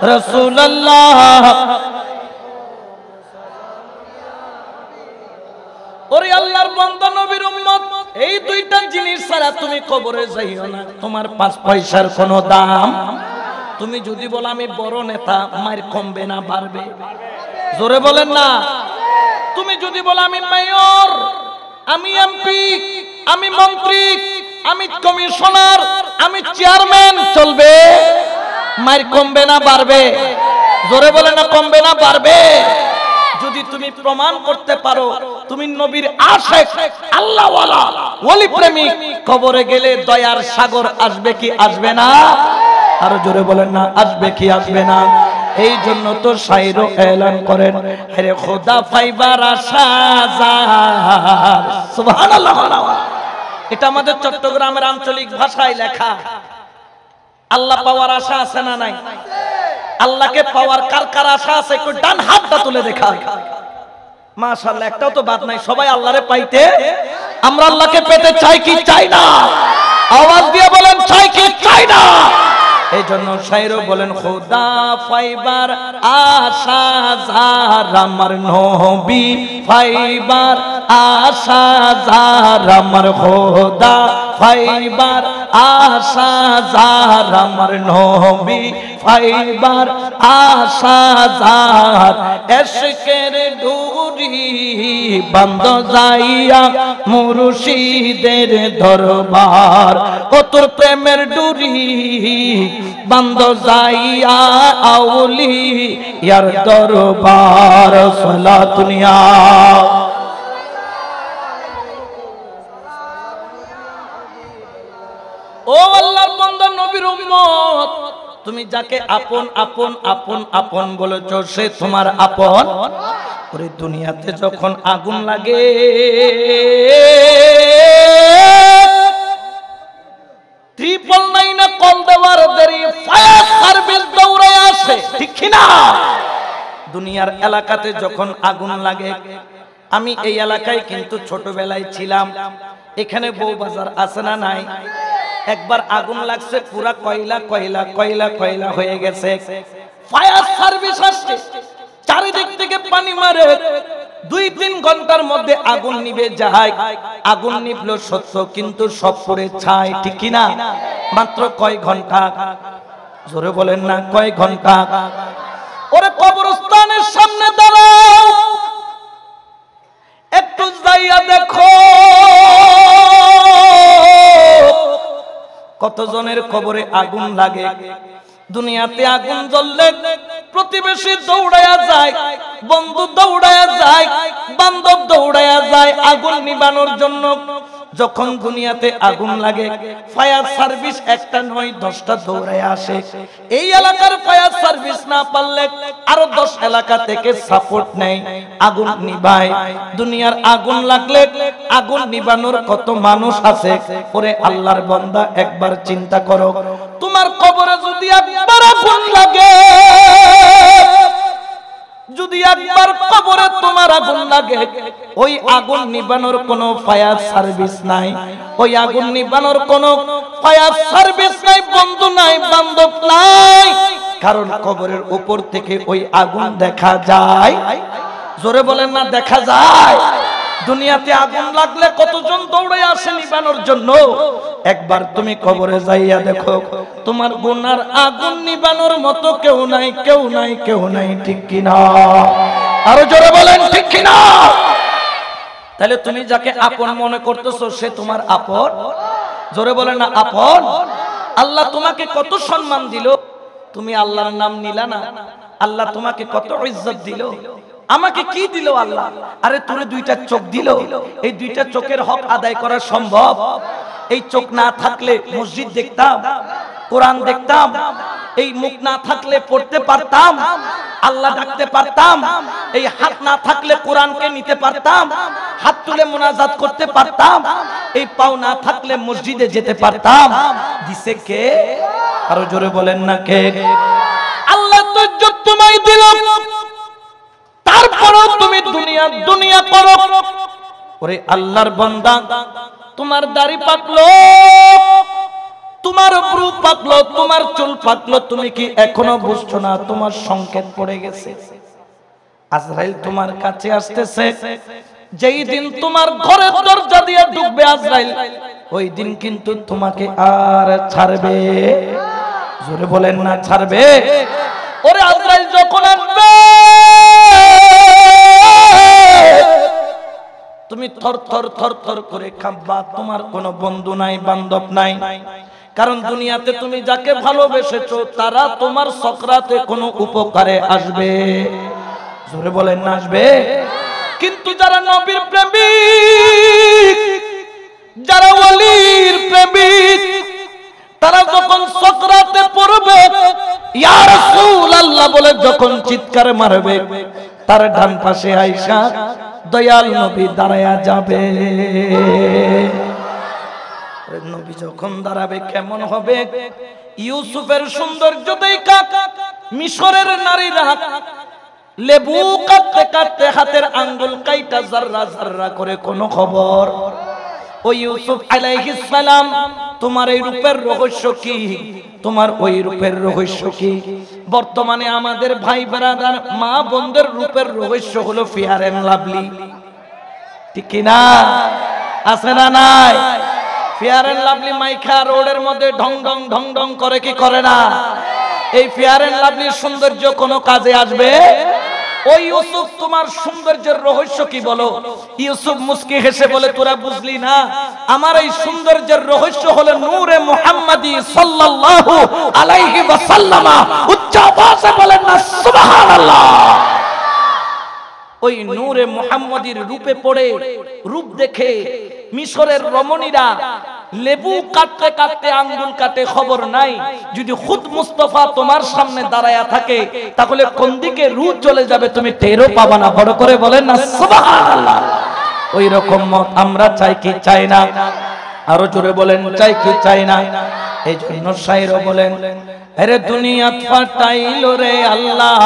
रसूल अल्लाह। ওরে আল্লাহর বান্দা নবীর উম্মত, এই দুইটা জিনিস ছাড়া তুমি কবরে যাইও না। তোমার 5 পয়সার কোনো দাম। তুমি যদি বলো আমি বড় নেতা, মার কমবে না বাড়বে? জোরে বলেন না। তুমি যদি বলো আমি মেয়র, আমি এমপি, আমি মন্ত্রী, আমি কমিশনার, আমি চেয়ারম্যান, চলবে? মার কমবে না বাড়বে? জোরে বলেন না, কমবে না বাড়বে? যদি তুমি প্রমাণ করতে পারো তুমি নবীর আশিক, আল্লাহওয়ালা, ওলি প্রেমিক, কবরে গেলে দয়ার সাগর আসবে কি আসবে না? আরো জোরে বলেন না, আসবে কি আসবে না? এই জন্য তো শায়ের এলান করেন, আরে খোদা পাইবার আশা যার। সুবহানাল্লাহ। এটা আমাদের চট্টগ্রামের আঞ্চলিক ভাষায় লেখা। আল্লাহ পাওয়ার আশা আছে না নাই? আল্লাহকে পাওয়ার কার কার আশা আছে? একটু ডান হাতটা তুলে দেখা। মাশাআল্লাহ, একটাও তো বাদ নাই, সবাই আল্লাহরে পাইতে। আমরা আল্লাহকে পেতে চাই কি চাই না? আওয়াজ দিয়ে বলেন, চাই কি চাই না? এই জন্য শায়ের বলেন, খোদা পাইবার আশা যার, আমার নবী পাইবার আশা যার, আমার খোদা পাইবার আশা যার আমার নবী পাইবার আশা যার এশকের ডুরি বন্ধ যাইয়া মুর্শিদের দরবার কতর প্রেমের ডুরি বন্ধ যাইয়া আউলিয়ার দরবার সালাতুনিয়া ও আল্লাহর বান্দা নবীর উম্মত তুমি যাকে আপন আপন আপন আপন বলেছো সে তোমার আপন ওরে দুনিয়াতে যখন আগুন লাগে ট্রিপল নাইনে কল দেওয়ার দেরি ফায়ার সার্ভিস দৌড়ায় আসে ঠিক কি না দুনিয়ার এলাকাতে যখন আগুন লাগে আমি এই এলাকায় কিন্তু ছোটবেলায় ছিলাম এখানে বউ বাজার আছে না নাই একবার আগুন লাগছে পুরা কয়লা কয়লা কয়লা কয়লা হয়ে গেছে ফায়ার সার্ভিস আসছে চারিদিক থেকে পানি মারে 2-3 ঘন্টার মধ্যে আগুন নিভে যায় আগুন নিভলো সত্য কিন্তু সব পড়ে ছাই ঠিক কি না মাত্র কয় ঘন্টা জোরে বলেন না কয় ঘন্টা ওরে কবরস্থানের সামনে দাঁড়াও একটু যাইয়া দেখো কতজনের কবরে আগুন লাগে দুনিয়াতে আগুন জ্বললে প্রতিবেশী দৌড়ায়া যায় বন্ধু দৌড়ায়া যায় বান্ধব দৌড়ায়া যায় আগুন নিবানোর জন্য যখন দুনিয়াতে আগুন লাগে ফায়ার সার্ভিস একটা নয় 10টা দৌড়ায়া আসে এই এলাকার ফায়ার সার্ভিস না পারলে আরো 10 এলাকা থেকে সাপোর্ট নেয় আগুন নিভায় দুনিয়ার আগুন লাগলে আগুন নিবানোর কত মানুষ আছে ওরে আল্লাহর বান্দা একবার চিন্তা করো তোমার কবরে যদি একবার আগুন লাগে যদি একবার কবরে তোমার আগুন লাগে ওই আগুন নিবানোর কোনো ফায়ার সার্ভিস নাই ওই আগুন নিবানোর কোনো ফায়ার সার্ভিস নাই বন্ধু নাই বান্ধব নাই কারণ কবরের উপর থেকে ওই আগুন দেখা যায় জোরে বলেন না দেখা যায় দুনিয়াতে আগুন লাগলে কতজন দৌড়ে আসে নিবানোর জন্য একবার তুমি কবরে যাইয়া দেখো তোমার গুনার আগুন নিবানোর মতো কেউ নাই কেউ নাই কেউ নাই ঠিক কি না আরো জোরে বলেন ঠিক কি না তাহলে তুমি যাকে আপন মনে করতেছো সে তোমার আপন জোরে বলেন না আপন আল্লাহ তোমাকে কত সম্মান দিল তুমি আল্লাহর নাম নিলা না আল্লাহ তোমাকে কত ইজ্জত দিল আমাকে কি দিল আল্লাহ আরে তোরে 2টা চোখ দিল এই 2টা চোখের হক আদায় করা সম্ভব এই চোখ না থাকলে মসজিদ দেখতাম কোরআন দেখতাম এই মুখ না থাকলে পড়তে পারতাম আল্লাহ ডাকতে পারতাম এই হাত না থাকলে কোরআনকে নিতে পারতাম হাত তুলে মুনাজাত করতে পারতাম এই পাও না থাকলে মসজিদে যেতে পারতাম দিছে কে আরো জোরে বলেন না কে আল্লাহ তো ইজ্জত তোমায় দিল তারপরও তুমি দুনিয়া করো ওরে আল্লাহর বান্দা তোমার দাড়ি পাকলো তোমার ভ্রু পাকলো তোমার চুল পাকলো তুমি কি এখনো বুঝছো না তোমার সংকেত পড়ে গেছে আজরাইল তোমার কাছে আসতেছে যেই দিন তোমার ঘরের দরজা দিয়ে ঢুকবে আজরাইল ওই দিন কিন্তু তোমাকে আর ছাড়বে জোরে বলেন না ছাড়বে ওরে আজরাইল যখন আসবে তুমি থর থর থর থর করে কাঁপবা তোমার কোনো বন্ধু নাই বান্ধব নাই কারণ দুনিয়াতে তুমি যাকে ভালোবেসেছো তারা তোমার সকরাতে কোনো উপকারে আসবে জোরে বলেন না আসবে কিন্তু যারা নবীর প্রেমিক যারা ওলির প্রেমিক তারা যখন সকরাতে পড়বে ইয়া রাসূলুল্লাহ বলে যখন চিৎকার মারবে তার ডান পাশে আয়েশা দয়াল নবী দাঁড়ায়া যাবে নবী যখন দাঁড়াবে কেমন হবে ইউসুফের সৌন্দর্য দেখা মিশরের নারীরা লেবু কাটতে কাটতে হাতের আঙ্গুল কাইটা জাররা জাররা করে কোন খবর ও ইউসুফ আলাইহিস সালাম তোমার এই রূপের রহস্য কি তোমার ওই রূপের রহস্য কি বর্তমানে আমাদের ভাই ব্রাদার মা বোনদের রূপের রহস্য হলো ফেয়ার এন্ড লাভলি ঠিক কি না আছে না নাই ফেয়ার এন্ড লাভলি মাইখা রোডের মধ্যে ঢং ঢং ঢং ঢং করে কি করে না? এই ফেয়ার এন্ড লাভলির সৌন্দর্য কোনো কাজে আসবে? ওই ইউসুফ তোমার সৌন্দর্যের রহস্য কি বলো? ইউসুফ মুস্কি হেসে বলে তোরা বুঝলি না, আমার এই সৌন্দর্যের রহস্য হলো নূরে মুহাম্মাদি সাল্লাল্লাহু আলাইহি ওয়াসাল্লাম। উচ্চ আওয়াজে বলেন না সুবহানাল্লাহ। ওই নূরে মুহাম্মাদির রূপে পড়ে, রূপ দেখে মিশরের রমণীরা লেবু কাটতে কাটতে আঙ্গুল কাটে, খবর নাই। যদি খুদ মুস্তাফা তোমার সামনে দাঁড়ায়া থাকে তাহলে কোন দিকে রূপ চলে যাবে তুমি টেরও পাবা না। বড় করে বলেন না সুবহানাল্লাহ। ওই রকম মত আমরা চাই কি চাই না? আরো জোরে বলেন চাই কি চাই না? এই জন্য শায়রও বলেন, আরে দুনিয়া ফাটাইলো রে আল্লাহ,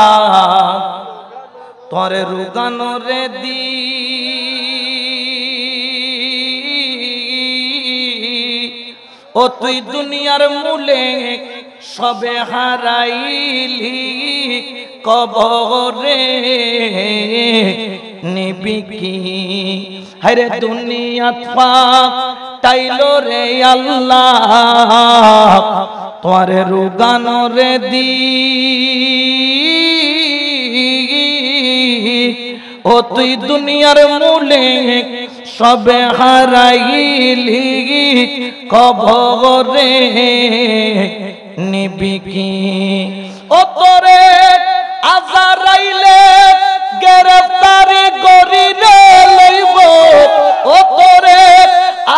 তোরে রুগানো রে দি ও তুই দুনিয়ার মূলে সবে হারাইলি, কবরে নিবি কি? হায়রে দুনিয়া ফাটাইলো রে আল্লাহ, তোরে রুগানো রে দি ও তুই দুনিয়ার মূলে সবে হারাইলি, কবরে নিবি কি? ও তোরে আজারাইলে গ্রেফতারি করিলে লইব, ও তোরে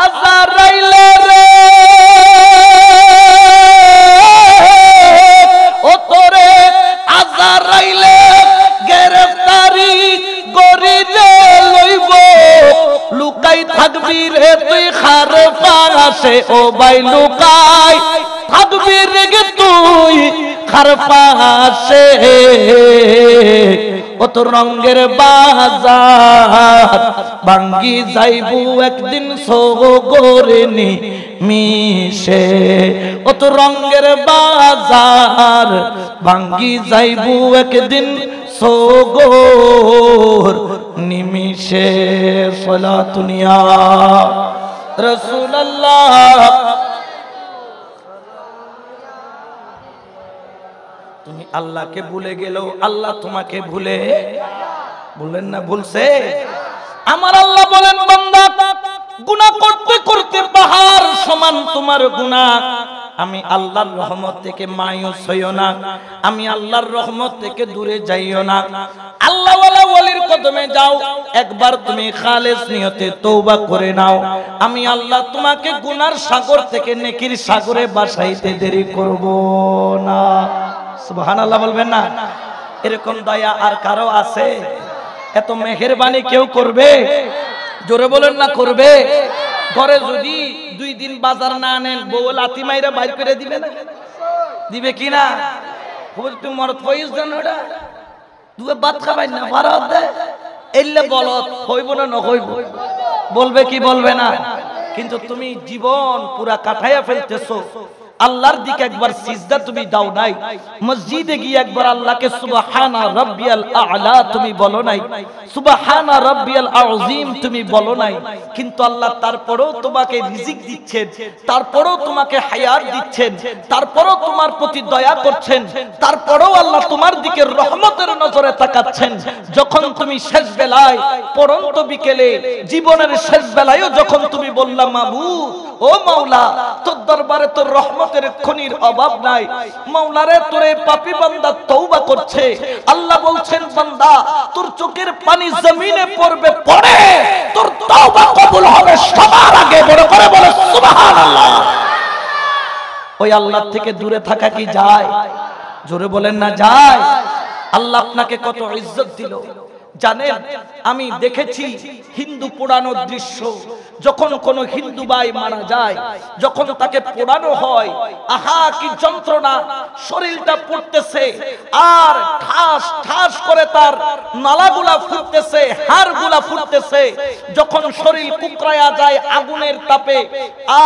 আজারাইলে রে, ও তোরে আজারাইলে গ্রেফতারি করিলে লইব, লুকাই থাকবি রে তুই খার পাশে, ও ভাই লুকাই থাকবি রে তুই খার পাশে, ও তো রঙের বাজার ভাঙ্গি যাইবু একদিন সোগরে মিশে, ও তো রঙের বাজার ভাঙ্গি যাইবু একদিন সোগর নিমিশে। সালাতুন ইয়া রাসূলুল্লাহ। তুমি আল্লাহকে ভুলে গেলেও আল্লাহ তোমাকে ভুলে বললেন না, ভুলছে? আমার আল্লাহ বলেন, বান্দা গুনাহ করতে করতে পাহাড় সমান তোমার গুনাহ, আমি আল্লাহর রহমত থেকে মায়ুস হইও না, আমি আল্লাহর রহমত থেকে দূরে যাইও না। আল্লাহ ওয়ালা ওয়ালির কদমে যাও, একবার তুমি খালেস নিয়তে তওবা করে নাও, আমি আল্লাহ তোমাকে গুনার সাগর থেকে নেকির সাগরে বাসাইতে দেরি করব না। সুবহানাল্লাহ বলবেন না? এরকম দয়া আর কারো আছে? এত মেহেরবানি কেউ করবে? জোরে বলেন না করবে? ঘরে যদি 2 দিন বাজার না আনেন বউ লাথি মাইরা বাইর করে দিবে না? দিবে কি না? তুমি মরত ফয়েজ জান ওটা দুয়ে ভাত খাবাই না ভারত দে এলে বলত হইব না না হইব? বলবে কি বলবে না? কিন্তু তুমি জীবন পুরা কাটাইয়া ফেলতেছো, আল্লাহর দিকে একবার সিজদা তুমি দাও নাই, মসজিদে গিয়ে একবার আল্লাহকে সুবহানা রাব্বিয়াল আ'লা তুমি বলো নাই, সুবহানা রাব্বিয়াল আযীম তুমি বলো নাই। কিন্তু আল্লাহ তারপরেও তোমাকে রিজিক দিচ্ছেন, তারপরেও তোমাকে হায়াত দিচ্ছেন, তারপরেও তোমার প্রতি দয়া করছেন, তারপরেও আল্লাহ তোমার দিকে রহমতের নজরে তাকাচ্ছেন। যখন তুমি শেষ বেলায় পরন্ত বিকেলে জীবনের শেষ বেলায়ও যখন তুমি বললা মাবুদ ও মাওলা তোর দরবারে তোর রহমতের খনির অভাব নাই, মাওলারে তোরে পাপী বান্দা তওবা করছে, আল্লাহ বলছেন বান্দা তোর চোখের পানি জমিনে পড়বে, পড়ে তোর তওবা কবুল হবে সবার আগে। বড় করে বলে সুবহানাল্লাহ। ওই আল্লাহ থেকে দূরে থাকা কি যায়? জোরে বলেন না যায়? আল্লাহ আপনাকে কত ইজ্জত দিল জানেন? আমি দেখেছি হিন্দু পোড়ানোর দৃশ্য, যখন কোন হিন্দু ভাই মারা যায়, যখন তাকে পোড়ানো হয়, আহা কি যন্ত্রণা, শরীরটা পুড়তেছে আর ঠাস ঠাস করে তার নালাগুলা ফুটতেছে, হাড়গুলা ফুটতেছে, যখন শরীর কুকরায়া যায় আগুনের তাপে,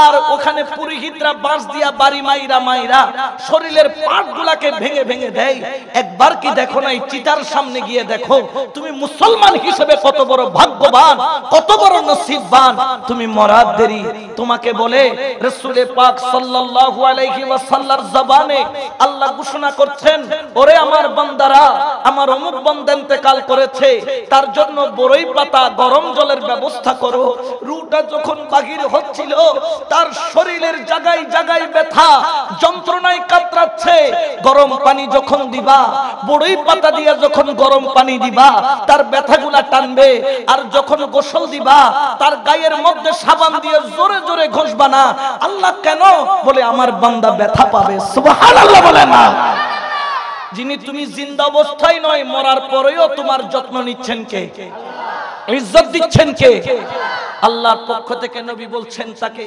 আর ওখানে পুরোহিতরা বাঁশ দিয়া বাড়ি মাইরা মাইরা শরীরের পাটগুলাকে ভেঙে ভেঙে দেয়। একবার কি দেখো নাই চিতার সামনে গিয়ে দেখো, তুমি মুসলমান হিসেবে কত বড় ভাগ্যবান, কত বড় নসিববান। তুমি মরার দেরি, তোমাকে বলে রাসূল পাক সাল্লাল্লাহু আলাইহি ওয়াসাল্লাম জবানে আল্লাহ ঘোষণা করছেন, ওরে আমার বান্দারা, আমার অমুক বান্দা ইন্তেকাল করেছে, তার জন্য বড়ই পাতা গরম জলের ব্যবস্থা করো। রূহটা যখন বাহির হচ্ছিল, তার শরীরের জায়গায় জায়গায় ব্যথা, যন্ত্রণায় কাতরাচ্ছে। গরম পানি যখন দিবা, বড়ই পাতা দিয়ে যখন গরম পানি দিবা, তার ব্যথাগুলা টানবে। আর যখন গোসল দিবা, তার গায়ের মধ্যে সাবান দিয়ে জোরে জোরে ঘষবা না। আল্লাহ কেন? বলে আমার বান্দা ব্যথা পাবে। সুবহানাল্লাহ বলেন না? যিনি তুমি জিন্দা অবস্থায় নয়, মরার পরেও তোমার যত্ন নিচ্ছেন কে? ইজ্জত দিচ্ছেন কে? আল্লাহর পক্ষ থেকে নবী বলছেন তাকে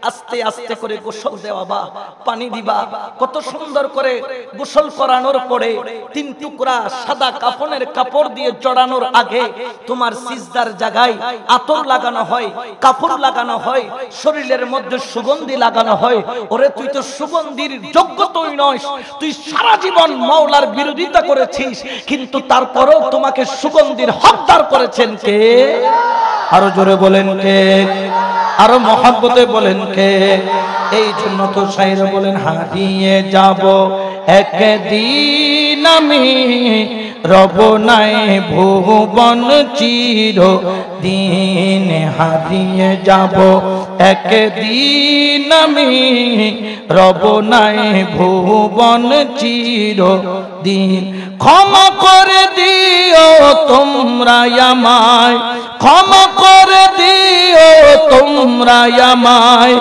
আস্তে আস্তে করে গোসল দেওয়াবা, পানি দিবা। কত সুন্দর করে গোসল করানোর পরে 3 টুকরা সাদা কাফনের কাপড় দিয়ে জড়ানোর আগে তোমার সিজদার জায়গায় আতর লাগানো হয়, কাপড় লাগানো হয়, শরীরের মধ্যে সুগন্ধি লাগানো হয়। ওরে তুই তো সুগন্ধির যোগ্য তুই নয়, তুই সারা জীবন মাওলার বিরোধিতা করেছিস, কিন্তু তারপরেও তোমাকে সুগন্ধির হকদার করেছেন কে? আরো জোরে বলেন কে? আরো মহব্বতে বলেন কে? এই জন্য তো শায়র বলেন, হারিয়ে যাব একদিন আমি, রব নাই ভুবন চির দিন। হারিয়ে যাব একদিন আমি, রব নাই ভুবন চির দিন। ক্ষমা করে দিও তোমরা আমায়, ক্ষমা করে দিও তোমরা আমায়,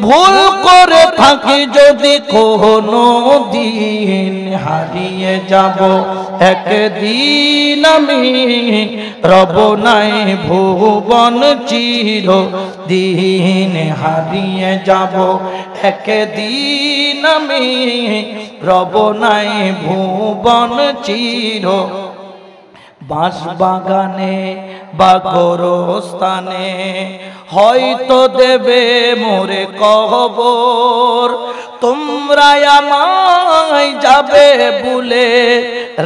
ভুল করে থাকি যদি কোনো দিন। হারিয়ে যাব একদিন আমি, রব নাই ভুবন চির দিন। হারিয়ে যাব একদিন আমি, রব নাই ভুবন চির। বাঁশ বাগানে বা গোরস্থানে হয়তো দেবে মোরে কবর, তোমরা আমায় যাবে ভুলে,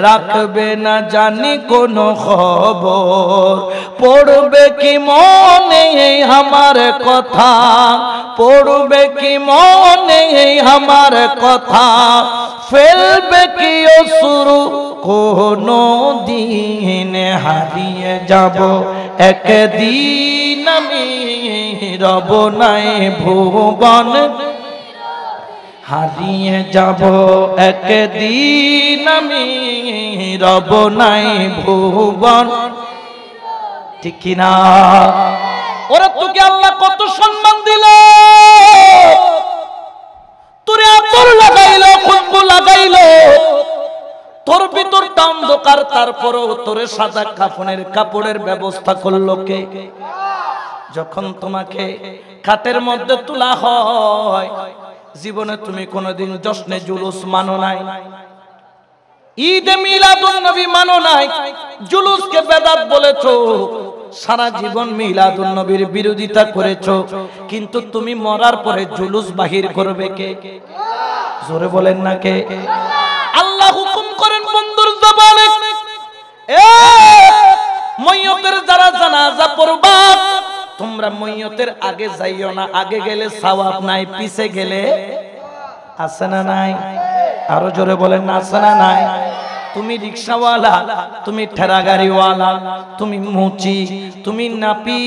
রাখবে না জানি কোনো খবর। পড়বে কি মনে আমার কথা, পড়বে কি মনে আমার কথা, ফেলবে কি অশ্রু কোনো দিন। হারিয়ে যাব একদিন আমি, রব নাই ভুবন। হারিয়ে যাব একদিন আমি, রব নাই ভুবন। ঠিক কিনা? ওরা তোকে আল্লাহ কত সম্মান দিল, তোরে আতর লাগাইলো, খুশবু লাগাইলো, তোর ভিতরটা অন্ধকার, তারপরেও তোরে সাদা কাফনের কাপড়ের ব্যবস্থা করলো কে? যখন তোমাকে খাটের মধ্যে তোলা হয়, জীবনে তুমি কোনোদিন জশ্নে জুলুস মানো নাই, ঈদে মিলাদুন নবী মানো নাই, জুলুসকে বেদাত বলেছো, সারা জীবন মিলাদুন নবীর বিরোধিতা করেছো। কিন্তু তুমি মরার পরে জুলুস বাহির করবে কে? জোরে বলেন না কে? আল্লাহ হুকুম করেন বন্ধুর জবানে, এ ময়্যতের যারা জানাজা পড়বা, তোমরা ময়্যতের আগে যাইও না, আগে গেলে সওয়াব নাই, পিছে গেলে আছে না নাই? আরো জোরে বলেন না আছে না নাই? তুমি রিকশাওয়ালা, তুমি ঠেলা গাড়িওয়ালা, তুমি মুচি, তুমি নাপি,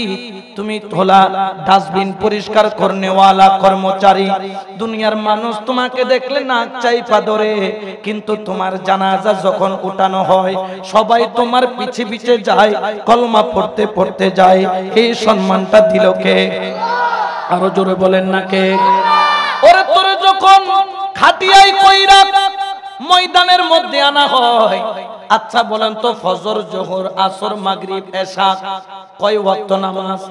তুমি তোলা ডাস্টবিন পরিষ্কার করনেওয়ালা কর্মচারী, দুনিয়ার মানুষ তোমাকে দেখলে নাক চাইপা ধরে, কিন্তু তোমার জানাজা যখন উঠানো হয় সবাই তোমার পিছে পিছে যায়, কলমা পড়তে পড়তে যায়। এই সম্মানটা দিল কে? আরো জোরে বলেন না কে? ওরে তোরে যখন খাটিয়াই কইরা ময়দানের মধ্যে আনা হয়, আচ্ছা বলেন তো ফজর, জোহর, আসর, মাগরিব, এশা কয় ওয়াক্ত নামাজ?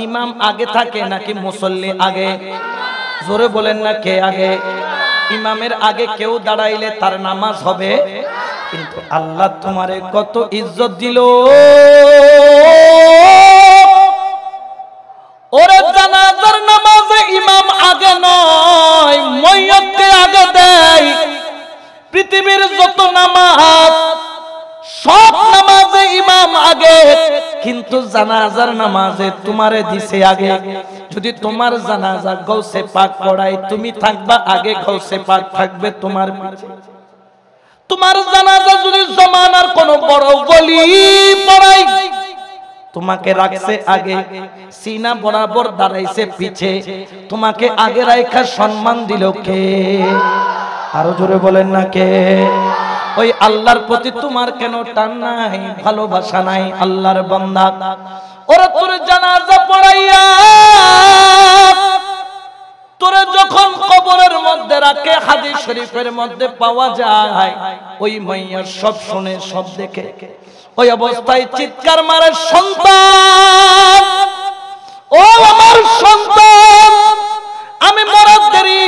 ইমাম আগে থাকে নাকি মুসল্লি আগে? জোরে বলেন না কে আগে? ইমামের আগে কেউ দাঁড়াইলে তার নামাজ হবে, কিন্তু আল্লাহ তোমারে কত ইজ্জত দিল। ওরে জানাজার নামাজে ইমাম আগে নয়, ময়্যতকে আগে দেয়। পৃথিবীর যত নামাজ সব নামাজে ইমাম আগে, কিন্তু জানাজার নামাজে তোমারে দিছে আগে। যদি তোমার জানাজা গৌসে পাক পড়াই, তুমি থাকবা আগে, গৌসে পাক থাকবে তোমার পিছে। তোমার জানাজা যদি জমানার কোন বড় ওলি পড়াই, তোমাকে রাখছে আগে, সিনা বরাবর দাঁড়াইছে পিছে, তোমাকে আগে রাখা সম্মান দিল কে? আরো জোরে বলেন না কে? ওই আল্লাহর প্রতি তোমার কেন টান নাই, ভালোবাসা নাই? আল্লাহর বান্দা, ওরা তোর জানাজা পড়াইয়া তোরে যখন কবরের মধ্যে রাখে, হাদিস শরীফের মধ্যে পাওয়া যায়, ওই মাইয়া সব শুনে সব দেখে ওই অবস্থায় চিৎকার মারে, সন্তান, ও আমার সন্তান, আমি মরার দেরি,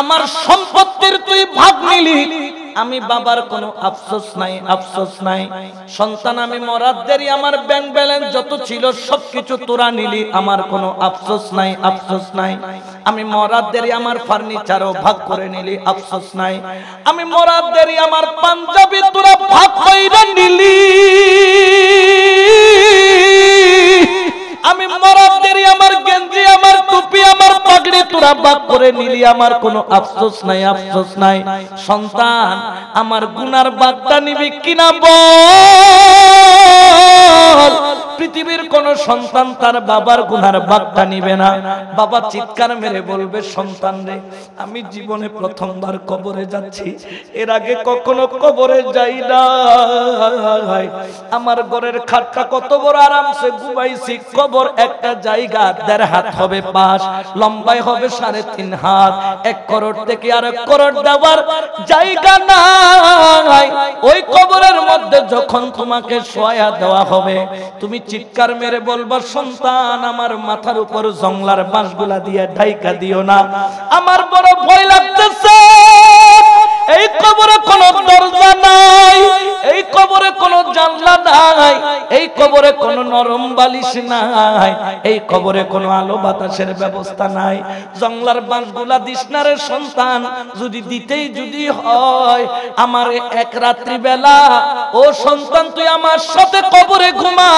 আমার সম্পত্তির তুই ভাগ নিলি, আমি বাবার কোনো আফসোস নাই, আফসোস নাই। সন্তান, আমি মরার দেরি, আমার ব্যাংক ব্যালেন্স যত ছিল সবকিছু তোরা নিলি, আমার কোনো আফসোস নাই, আফসোস নাই। আমি মরার দেরি, আমার ফার্নিচারও ভাগ করে নিলি, আফসোস নাই। আমি মরার দেরি, আমার পাঞ্জাবি তোরা ভাগ কইরা নিলি, আমি মরার দেরি, আমার গেঞ্জি, আমার টুপি, আমার পাগড়ি তোরা ভাগ করে নিলি, আমার কোনো আফসোস নাই, আফসোস নাই। সন্তান, আমার গুনার ভাগটা নিবি কিনা বল? পৃথিবীর কোন সন্তান তার বাবার গুনার ভাগটা নিবে না। বাবা চিৎকার মেরে বলবে, সন্তান রে, আমি জীবনে প্রথমবার কবরে যাচ্ছি, এর আগে কখনো কবরে যাই না। আমার ঘরের খাটটা কত বড়, আরামসে ঘুমাইছি। কবর একটা জায়গা, 1.5 হাত হবে পাশ, লম্বাই হবে 3.5 হাত। 1 করোড় থেকে আর 1 করোড় দেওয়ার জায়গা নাই। ওই কবরের মধ্যে যখন তোমাকে শোয়া দেওয়া হবে, তুমি চিৎকার মেরে বলবা, সন্তান, আমার মাথার উপর জংলার বাঁশগুলা দিয়ে ঢাইকা দিও না, আমার বড় ভয় লাগতেছে। এই কবরে কোনো দরজা নাই, এই কবরে কোনো জানলা নাই, এই কবরে কোনো নরম বালিশ নাই, এই কবরে কোনো আলো বাতাসের ব্যবস্থা নাই। জংলার বাঁশগুলা দিস না রে সন্তান, যদি দিতেই যদি হয়, আমার 1 রাত্রি বেলা, ও সন্তান, তুই আমার সাথে কবরে ঘুমা।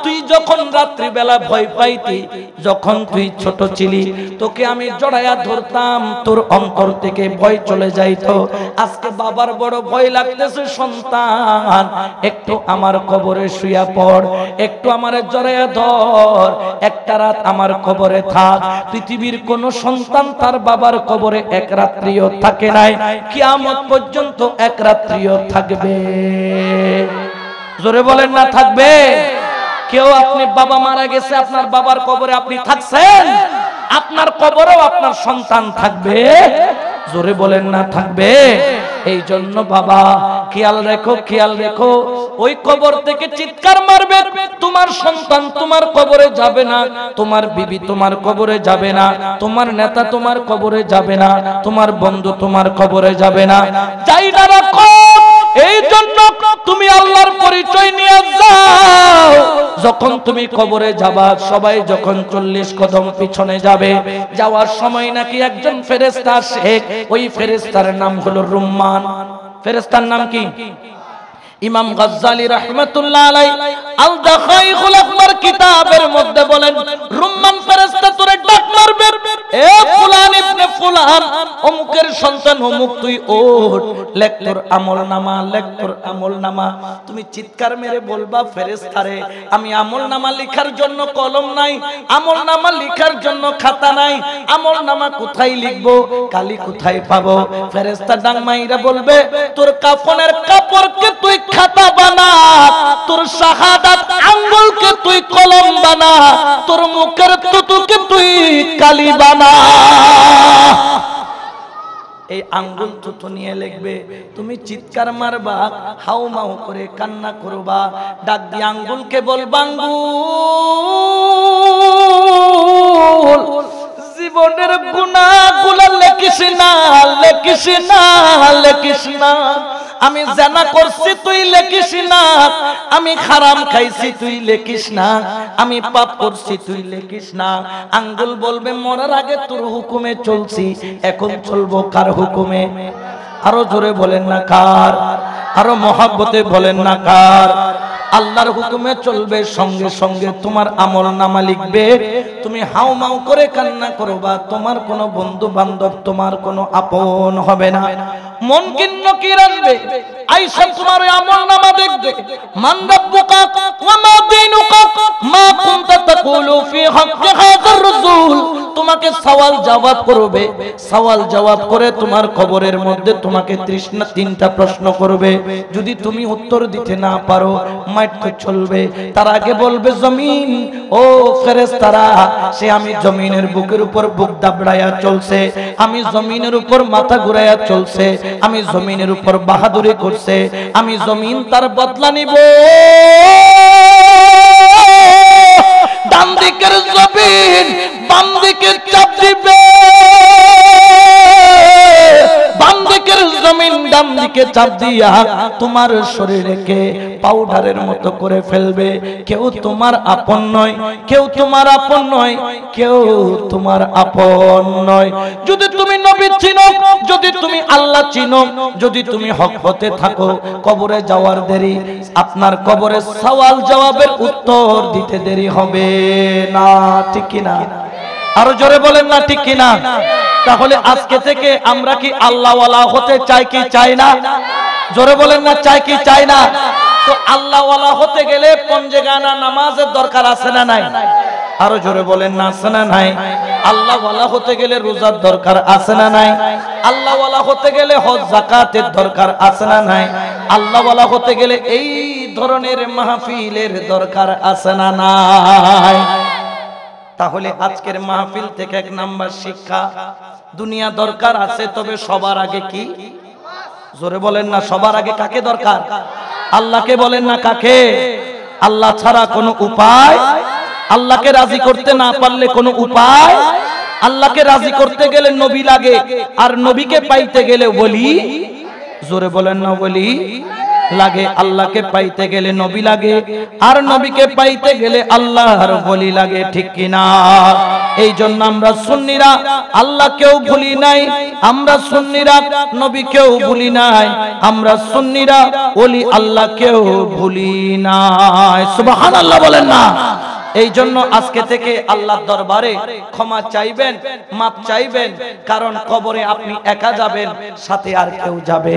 তুই যখন রাত্রি বেলা ভয় পাইতি, যখন তুই ছোট ছিলি, তোকে আমি জড়াইয়া ধরতাম, তোর অন্তর থেকে ভয় চলে যাইতো। আজকে বাবার বড় ভয় লাগতেছে, সন্তান, একটু আমার কবরে শুয়া পড়, একটু আমারে জড়াইয়া ধর, একটা রাত আমার কবরে থাক। পৃথিবীর কোন সন্তান তার বাবার কবরে 1 রাত্রিও থাকে নাই, কিয়ামত পর্যন্ত 1 রাত্রিও থাকবে। জোরে বলেন না থাকবে? কেউ, আপনি বাবা মারা গেছে, আপনার বাবার কবরে আপনি থাকছেন, আপনার কবরেও আপনার সন্তান থাকবে। জোরে বলেন না থাকবে? এই জন্য বাবা খেয়াল রেখো, খেয়াল রেখো, ওই কবর থেকে চিৎকার মারবে, তোমার সন্তান তোমার কবরে যাবে না, তোমার বিবি তোমার কবরে যাবে না, তোমার নেতা তোমার কবরে যাবে না, তোমার বন্ধু তোমার কবরে যাবে না। জায়গা রাখো। এই জন্য তুমি আল্লাহর পরিচয় নিয়ে যাও। যখন তুমি কবরে যাবা, সবাই যখন 40 কদম পিছনে যাবে, যাওয়ার সময় নাকি একজন ফেরেশতা আসে, ওই ফেরেশতার নাম হলো রুম্মান। ফেরেশতার নাম কি? ইমাম গাজ্জালি রাহমাতুল্লাহ আলাইহি আল দাখাইকুল আকবার কিতাবের মধ্যে বলেন, রুম্মান ফেরেশতা তোরে ডাক মারবে, এ ফুলান ইবনে ফুলান, অমুকের সন্তান অমুক, তুই ওঠ, লেখ তোর আমলনামা, লেখ তোর আমলনামা। তুমি চিৎকার মেরে বলবা, ফেরেশতারে, আমি আমলনামা লেখার জন্য কলম নাই, আমলনামা লেখার জন্য খাতা নাই, আমলনামা কোথায় লিখবো, কালি কোথায় পাবো? ফেরেশতা ডাক মাইরা বলবে, তোর কাফনের কাপড়কে তুই খাতা বানা, তোর শাহাদাত আঙ্গুলকে তুই কলম বানা, তোর মুখের তুতুকে তুই কালি বানা। এই আঙ্গুল তুতু নিয়ে লিখবে, তুমি চিৎকার মারবা, হাউ মাউ করে কান্না করবা, ডাক দিয়ে আঙ্গুলকে বলবা, আঙ্গুল, জীবনের গুনাহগুলো লেখিস না, লেখিস না, লেখিস না। আমি জানা করছি তুই লেখিস না, আমি হারাম খাইছি তুই লেখিস না, আমি পাপ করছি তুই লেখিস না। আঙ্গুল বলবে, মরার আগে তোর হুকুমে চলছি, এখন চলবো কার হুকুমে? আরো জোরে বলেন না কার? আরো মহব্বতে বলেন না কার? আল্লাহর হুকুমে চলবে, সঙ্গে সঙ্গে তোমার আমলনামা লিখবে। তুমি হাউমাউ করে কান্না করবা, তোমার কোনো বন্ধু বান্ধব, তোমার কোনো আপন হবে না। মুনকির নকির আসবে, আয়েশা তোমার আমলনামা দেখবে। মান রাব্বুকা ওয়া মা দীনুকা মা কুনতা তাকুলু ফি হাক্কি হাযার রাসূল। তোমাকে সওয়াল জবাব করবে, সওয়াল জবাব করে তোমার কবরের মধ্যে তোমাকে ৩৩টা প্রশ্ন করবে। যদি তুমি উত্তর দিতে না পারো, মাইরতে চলবে। তার আগে বলবে জমিন, ও ফেরেশতারা, সে আমি জমিনের বুকের উপর বুক দাবড়ায়া চলছে, আমি জমিনের উপর মাথা ঘুরাইয়া চলছে, আমি জমিনের উপর বাহাদুরি করছে, আমি জমিন তার বদলা নিব। ডান দিকের জমিন বাম দিকে চাপ দিবে, বাম দিকের জমিন ডান দিকে চাপ দিয়া তোমার শরীরকে পাউডারের মতো করে ফেলবে। কেউ তোমার আপন নয়, কেউ তোমার আপন নয়, কেউ তোমার আপন নয়। যদি তুমি নবী চিনো, যদি তুমি আল্লাহ চিনো, যদি তুমি হক পথে থাকো, কবরে যাওয়ার দেরি, আপনার কবরে সওয়াল জবাবের উত্তর দিতে দেরি হবে না, ঠিক কি না? আরো জোরে বলেন না, ঠিক কি না? তাহলে আজকে থেকে আমরা কি আল্লাহওয়ালা হতে চাই কি চাই না? জোরে বলেন না, চাই কি চাই না? তো আল্লাহওয়ালা হতে গেলে পঞ্জেগানা নামাজের দরকার আছে না নাই? আরো জোরে বলেন না, আছে না নাই? আল্লাহওয়ালা হতে গেলে রোজার দরকার আছে না নাই? আল্লাহওয়ালা হতে গেলে হজ যাকাতের দরকার আছে না নাই? আল্লাহওয়ালা হতে গেলে এই ধরনের মাহফিলের দরকার আছে না নাই? তাহলে আজকের মাহফিল থেকে এক নাম্বার শিক্ষা, দুনিয়া দরকার আছে, তবে সবার আগে কি? জোরে বলেন না, সবার আগে কাকে দরকার? আল্লাহকে বলেন না, কাকে? আল্লাহ ছাড়া কোনো উপায়, আল্লাহকে রাজি করতে না পারলে কোনো উপায়, আল্লাহকে রাজি করতে গেলে নবী লাগে, আর নবীকে পাইতে গেলে ওলি, জোরে বলেন না, ওলি লাগে। আল্লাহকে পাইতে গেলে নবী লাগে, আর নবীকে পাইতে গেলে আল্লাহর ওলি লাগে, ঠিক কি না? এই জন্য আমরা সুন্নিরা আল্লাহকেও ভুলি নাই, আমরা সুন্নিরা নবীকেও ভুলি নাই, আমরা সুন্নিরা ওলি আল্লাহকেও ভুলি নাই। সুবহানাল্লাহ বলেন না। এই জন্য আজকে থেকে আল্লাহর দরবারে ক্ষমা চাইবেন, মাপ চাইবেন, কারণ কবরে আপনি একা যাবেন, সাথে আর কেউ যাবে।